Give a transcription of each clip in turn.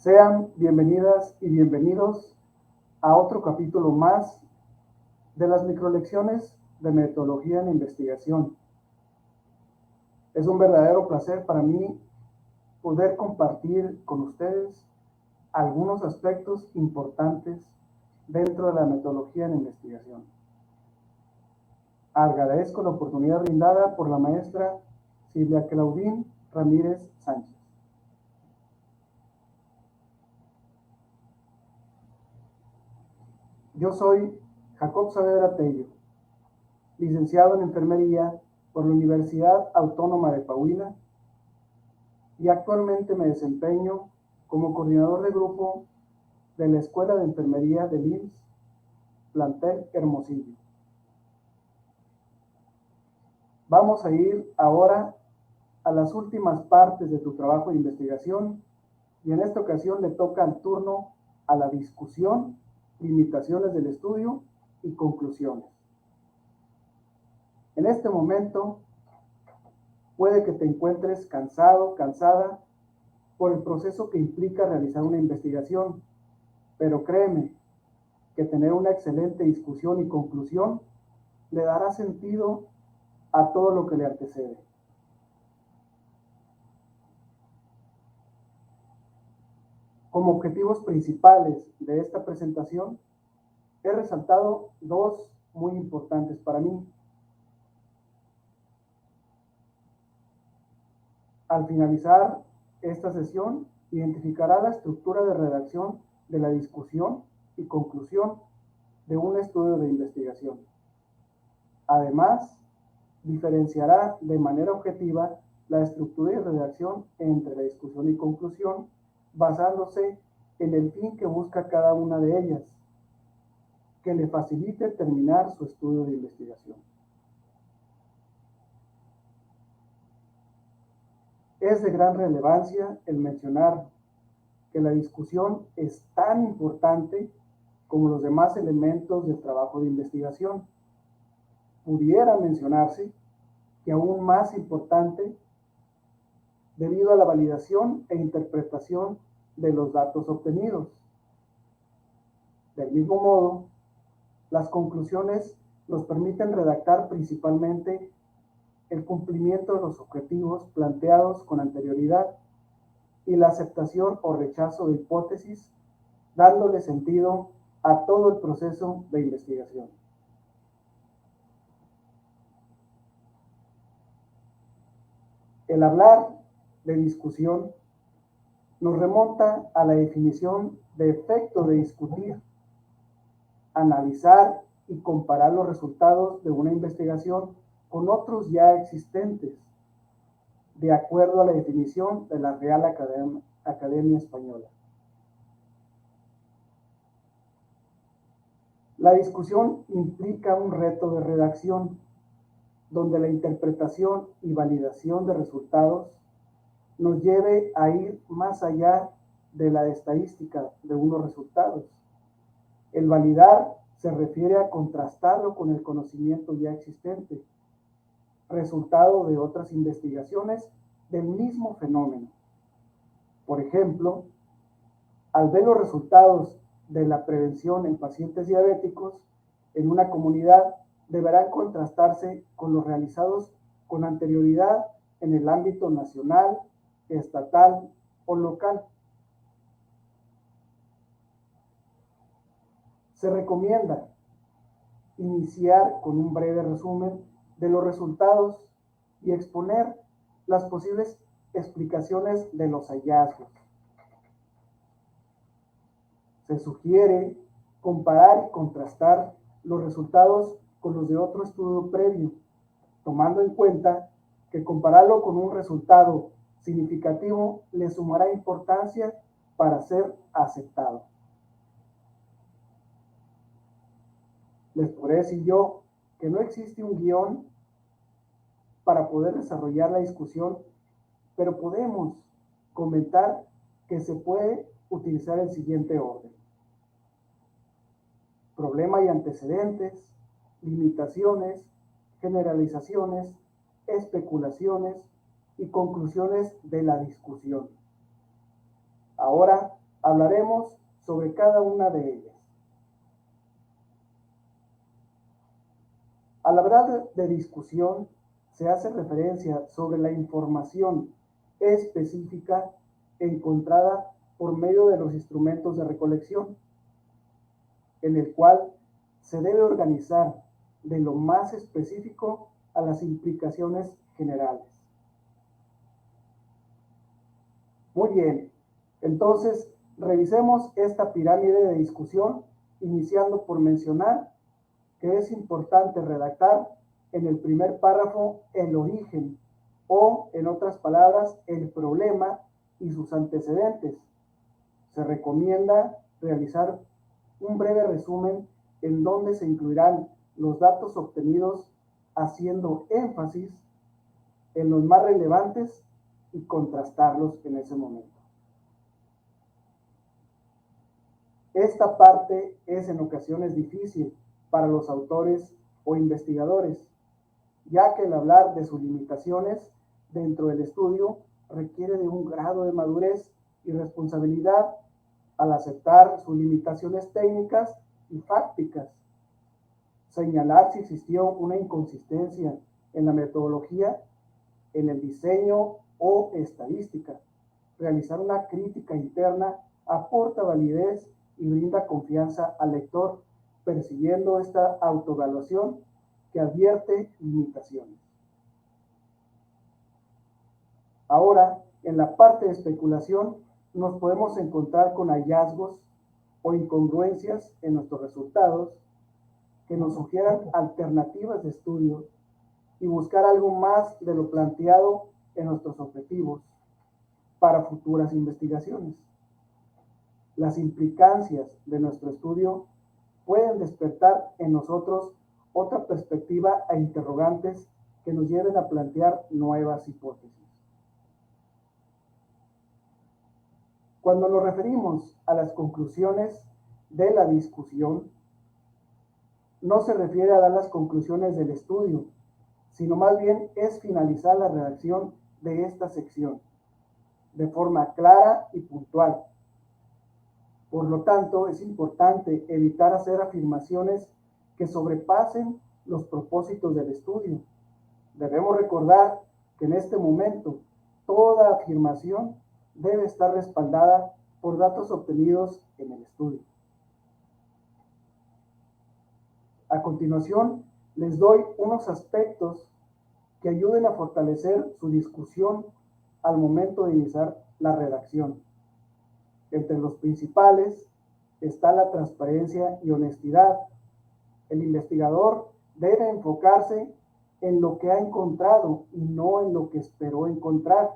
Sean bienvenidas y bienvenidos a otro capítulo más de las microlecciones de metodología en investigación. Es un verdadero placer para mí poder compartir con ustedes algunos aspectos importantes dentro de la metodología en investigación. Agradezco la oportunidad brindada por la maestra Silvia Claudín Ramírez Sánchez. Yo soy Jacob Saavedra Tello, licenciado en Enfermería por la Universidad Autónoma de Coahuila y actualmente me desempeño como coordinador de grupo de la Escuela de Enfermería del IMSS, plantel Hermosillo. Vamos a ir ahora a las últimas partes de tu trabajo de investigación y en esta ocasión le toca el turno a la discusión, limitaciones del estudio y conclusiones. En este momento puede que te encuentres cansado, cansada por el proceso que implica realizar una investigación, pero créeme que tener una excelente discusión y conclusión le dará sentido a todo lo que le antecede. Como objetivos principales de esta presentación, he resaltado dos muy importantes para mí. Al finalizar esta sesión, identificará la estructura de redacción de la discusión y conclusión de un estudio de investigación. Además, diferenciará de manera objetiva la estructura y redacción entre la discusión y conclusión, basándose en el fin que busca cada una de ellas, que le facilite terminar su estudio de investigación. Es de gran relevancia el mencionar que la discusión es tan importante como los demás elementos del trabajo de investigación. Pudiera mencionarse que aún más importante debido a la validación e interpretación de los datos obtenidos. Del mismo modo, las conclusiones nos permiten redactar principalmente el cumplimiento de los objetivos planteados con anterioridad y la aceptación o rechazo de hipótesis, dándole sentido a todo el proceso de investigación. El hablar de discusión nos remonta a la definición de efecto de discutir, analizar y comparar los resultados de una investigación con otros ya existentes, de acuerdo a la definición de la Real Academia Española. La discusión implica un reto de redacción, donde la interpretación y validación de resultados nos lleve a ir más allá de la estadística de unos resultados. El validar se refiere a contrastarlo con el conocimiento ya existente, resultado de otras investigaciones del mismo fenómeno. Por ejemplo, al ver los resultados de la prevención en pacientes diabéticos en una comunidad, deberán contrastarse con los realizados con anterioridad en el ámbito nacional, estatal o local. Se recomienda iniciar con un breve resumen de los resultados y exponer las posibles explicaciones de los hallazgos. Se sugiere comparar y contrastar los resultados con los de otro estudio previo, tomando en cuenta que compararlo con un resultado significativo le sumará importancia para ser aceptado. Les podré decir yo que no existe un guión para poder desarrollar la discusión, pero podemos comentar que se puede utilizar el siguiente orden: problema y antecedentes, limitaciones, generalizaciones, especulaciones y conclusiones de la discusión. Ahora Hablaremos sobre cada una de ellas. Al hablar de discusión, se hace referencia sobre la información específica encontrada por medio de los instrumentos de recolección, en el cual se debe organizar de lo más específico a las implicaciones generales. Muy bien, entonces revisemos esta pirámide de discusión, iniciando por mencionar que es importante redactar en el primer párrafo el origen o, en otras palabras, el problema y sus antecedentes. Se recomienda realizar un breve resumen en donde se incluirán los datos obtenidos haciendo énfasis en los más relevantes y contrastarlos en ese momento. Esta parte es en ocasiones difícil para los autores o investigadores, ya que el hablar de sus limitaciones dentro del estudio requiere de un grado de madurez y responsabilidad al aceptar sus limitaciones técnicas y fácticas. Señalar si existió una inconsistencia en la metodología, en el diseño o estadística. Realizar una crítica interna aporta validez y brinda confianza al lector, persiguiendo esta autoevaluación que advierte limitaciones. Ahora, en la parte de especulación, nos podemos encontrar con hallazgos o incongruencias en nuestros resultados que nos sugieran alternativas de estudio y buscar algo más de lo planteado en nuestros objetivos para futuras investigaciones. Las implicancias de nuestro estudio pueden despertar en nosotros otra perspectiva e interrogantes que nos lleven a plantear nuevas hipótesis. Cuando nos referimos a las conclusiones de la discusión, no se refiere a dar las conclusiones del estudio, sino más bien es finalizar la redacción de esta sección de forma clara y puntual. Por lo tanto, es importante evitar hacer afirmaciones que sobrepasen los propósitos del estudio. Debemos recordar que en este momento toda afirmación debe estar respaldada por datos obtenidos en el estudio. A continuación, les doy unos aspectos que ayuden a fortalecer su discusión al momento de iniciar la redacción. Entre los principales está la transparencia y honestidad. El investigador debe enfocarse en lo que ha encontrado y no en lo que esperó encontrar.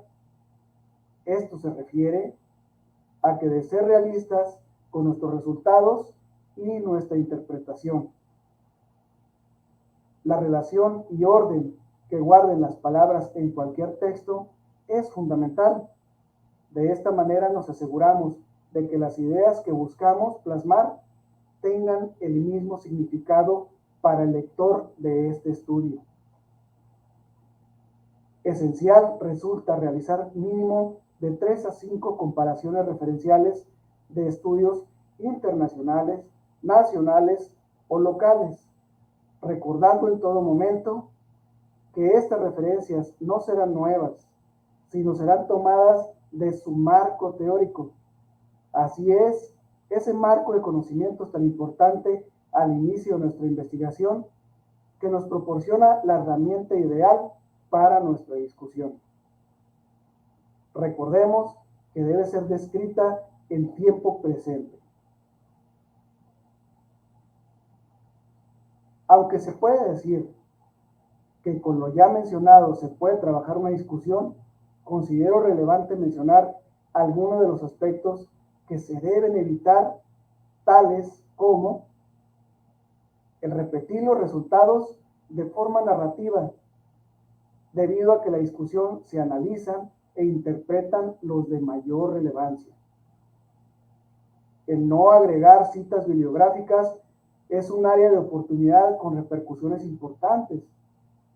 Esto se refiere a que de ser realistas con nuestros resultados y nuestra interpretación. La relación y orden que guarden las palabras en cualquier texto es fundamental. De esta manera nos aseguramos de que las ideas que buscamos plasmar tengan el mismo significado para el lector de este estudio. Esencial resulta realizar mínimo de 3 a 5 comparaciones referenciales de estudios internacionales, nacionales o locales, recordando en todo momento que estas referencias no serán nuevas, sino serán tomadas de su marco teórico. Así es, ese marco de conocimientos tan importante al inicio de nuestra investigación que nos proporciona la herramienta ideal para nuestra discusión. Recordemos que debe ser descrita en tiempo presente. Aunque se puede decir que con lo ya mencionado se puede trabajar una discusión, considero relevante mencionar algunos de los aspectos que se deben evitar, tales como el repetir los resultados de forma narrativa, debido a que la discusión se analizan e interpretan los de mayor relevancia. El no agregar citas bibliográficas es un área de oportunidad con repercusiones importantes,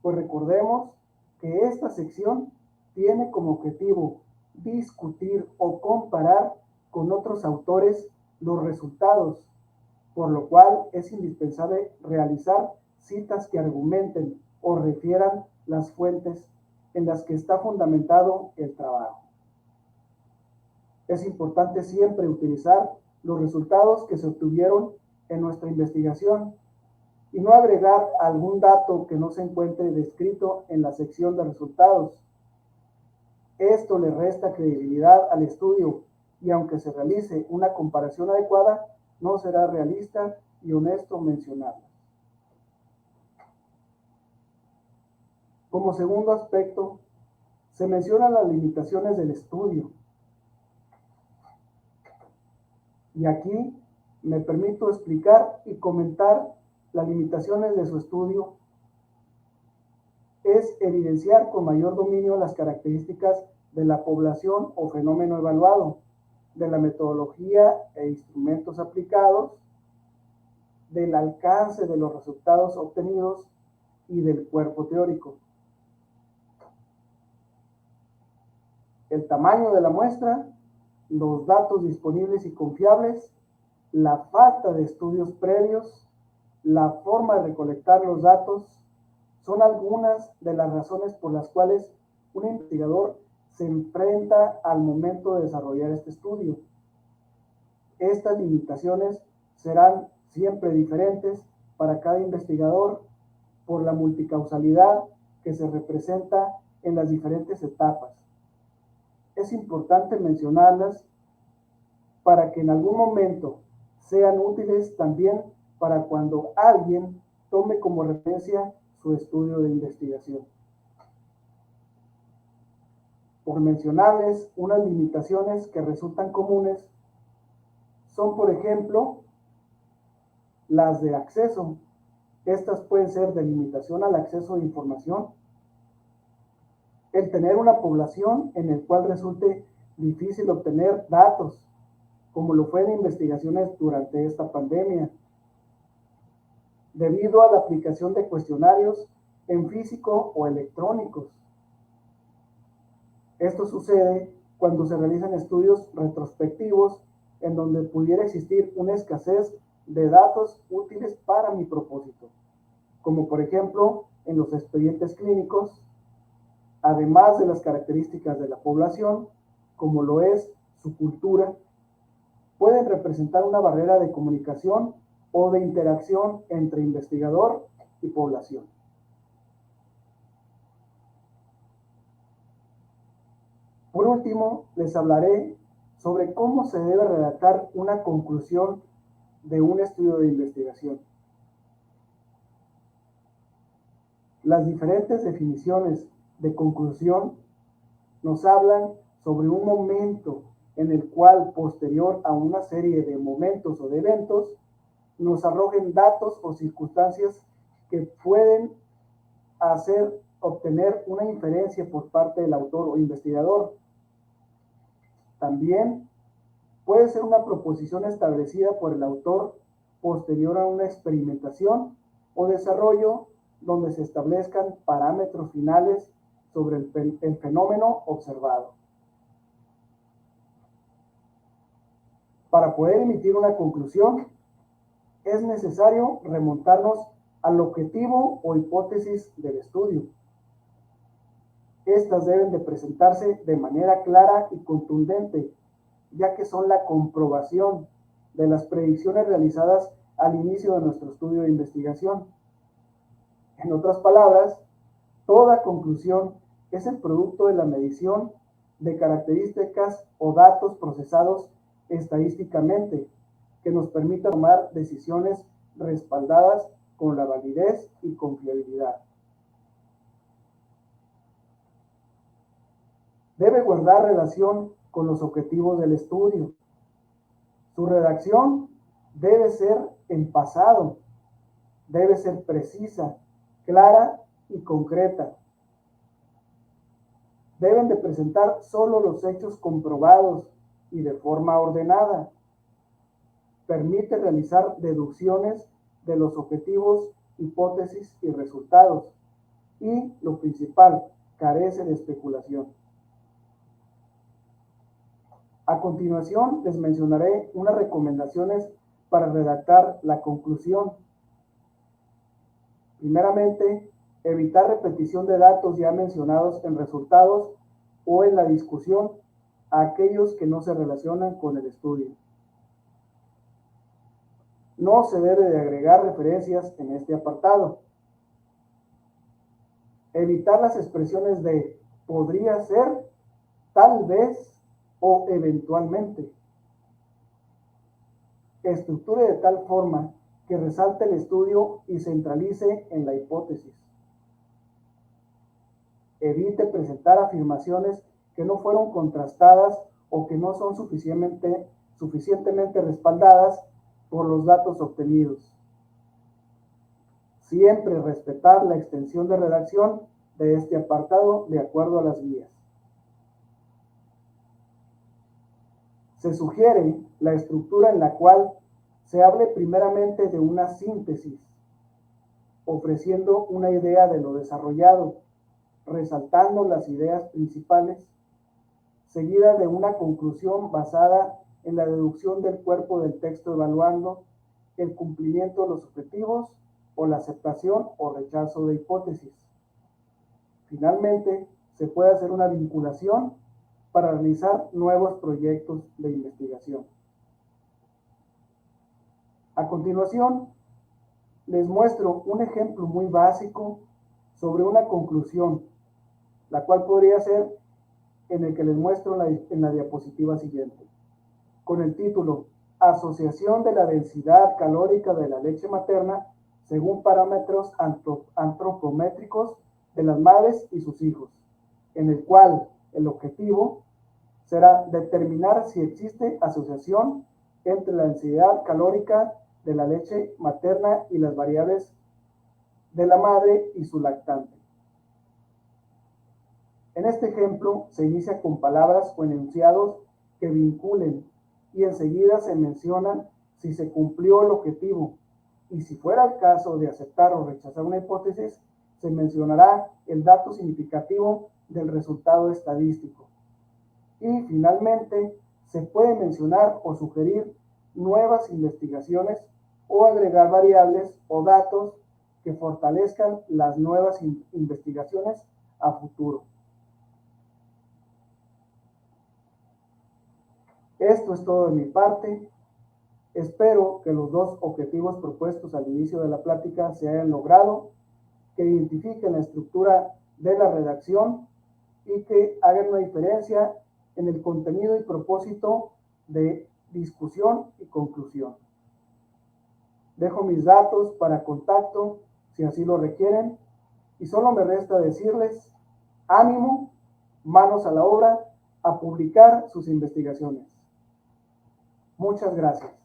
pues recordemos que esta sección tiene como objetivo discutir o comparar con otros autores los resultados, por lo cual es indispensable realizar citas que argumenten o refieran las fuentes en las que está fundamentado el trabajo. Es importante siempre utilizar los resultados que se obtuvieron en nuestra investigación y no agregar algún dato que no se encuentre descrito en la sección de resultados. Esto le resta credibilidad al estudio y aunque se realice una comparación adecuada, no será realista y honesto mencionarlas. Como segundo aspecto, se mencionan las limitaciones del estudio. Y aquí me permito explicar y comentar las limitaciones de su estudio. Es evidenciar con mayor dominio las características de la población o fenómeno evaluado, de la metodología e instrumentos aplicados, del alcance de los resultados obtenidos y del cuerpo teórico. El tamaño de la muestra, los datos disponibles y confiables, la falta de estudios previos, la forma de recolectar los datos, son algunas de las razones por las cuales un investigador se enfrenta al momento de desarrollar este estudio. Estas limitaciones serán siempre diferentes para cada investigador por la multicausalidad que se representa en las diferentes etapas. Es importante mencionarlas para que en algún momento sean útiles también para cuando alguien tome como referencia su estudio de investigación. Por mencionarles unas limitaciones que resultan comunes, son por ejemplo las de acceso. Estas pueden ser de limitación al acceso de información, el tener una población en el cual resulte difícil obtener datos, como lo fue en investigaciones durante esta pandemia, debido a la aplicación de cuestionarios en físico o electrónicos. Esto sucede cuando se realizan estudios retrospectivos en donde pudiera existir una escasez de datos útiles para mi propósito, como por ejemplo en los expedientes clínicos, además de las características de la población, como lo es su cultura, pueden representar una barrera de comunicación o de interacción entre investigador y población. Por último, les hablaré sobre cómo se debe redactar una conclusión de un estudio de investigación. Las diferentes definiciones de conclusión nos hablan sobre un momento en el cual, posterior a una serie de momentos o de eventos, nos arrojen datos o circunstancias que pueden hacer obtener una inferencia por parte del autor o investigador. También puede ser una proposición establecida por el autor posterior a una experimentación o desarrollo donde se establezcan parámetros finales sobre el fenómeno observado. Para poder emitir una conclusión, es necesario remontarnos al objetivo o hipótesis del estudio. Estas deben de presentarse de manera clara y contundente, ya que son la comprobación de las predicciones realizadas al inicio de nuestro estudio de investigación. En otras palabras, toda conclusión es el producto de la medición de características o datos procesados estadísticamente que nos permita tomar decisiones respaldadas con la validez y confiabilidad. Debe guardar relación con los objetivos del estudio. Su redacción debe ser en pasado, debe ser precisa, clara y concreta. Deben de presentar solo los hechos comprobados y de forma ordenada. Permite realizar deducciones de los objetivos, hipótesis y resultados. Y, lo principal, carece de especulación. A continuación, les mencionaré unas recomendaciones para redactar la conclusión. Primeramente, evitar repetición de datos ya mencionados en resultados o en la discusión a aquellos que no se relacionan con el estudio. No se debe de agregar referencias en este apartado. Evitar las expresiones de podría ser, tal vez o eventualmente. Estructure de tal forma que resalte el estudio y centralice en la hipótesis. Evite presentar afirmaciones que no fueron contrastadas o que no son suficientemente respaldadas por los datos obtenidos. Siempre respetar la extensión de redacción de este apartado de acuerdo a las guías. Se sugiere la estructura en la cual se hable primeramente de una síntesis, ofreciendo una idea de lo desarrollado, resaltando las ideas principales, seguida de una conclusión basada en la deducción del cuerpo del texto evaluando el cumplimiento de los objetivos o la aceptación o rechazo de hipótesis. Finalmente, se puede hacer una vinculación para realizar nuevos proyectos de investigación. A continuación, les muestro un ejemplo muy básico sobre una conclusión, la cual podría ser en el que les muestro en la diapositiva siguiente, con el título Asociación de la densidad calórica de la leche materna según parámetros antropométricos de las madres y sus hijos, en el cual el objetivo será determinar si existe asociación entre la densidad calórica de la leche materna y las variables de la madre y su lactante. En este ejemplo se inicia con palabras o enunciados que vinculen y enseguida se mencionan si se cumplió el objetivo y si fuera el caso de aceptar o rechazar una hipótesis, se mencionará el dato significativo del resultado estadístico. Y finalmente se puede mencionar o sugerir nuevas investigaciones o agregar variables o datos que fortalezcan las nuevas investigaciones a futuro. Esto es todo de mi parte. Espero que los dos objetivos propuestos al inicio de la plática se hayan logrado, que identifiquen la estructura de la redacción y que hagan una diferencia en el contenido y propósito de discusión y conclusión. Dejo mis datos para contacto si así lo requieren y solo me resta decirles ánimo, manos a la obra, a publicar sus investigaciones. Muchas gracias.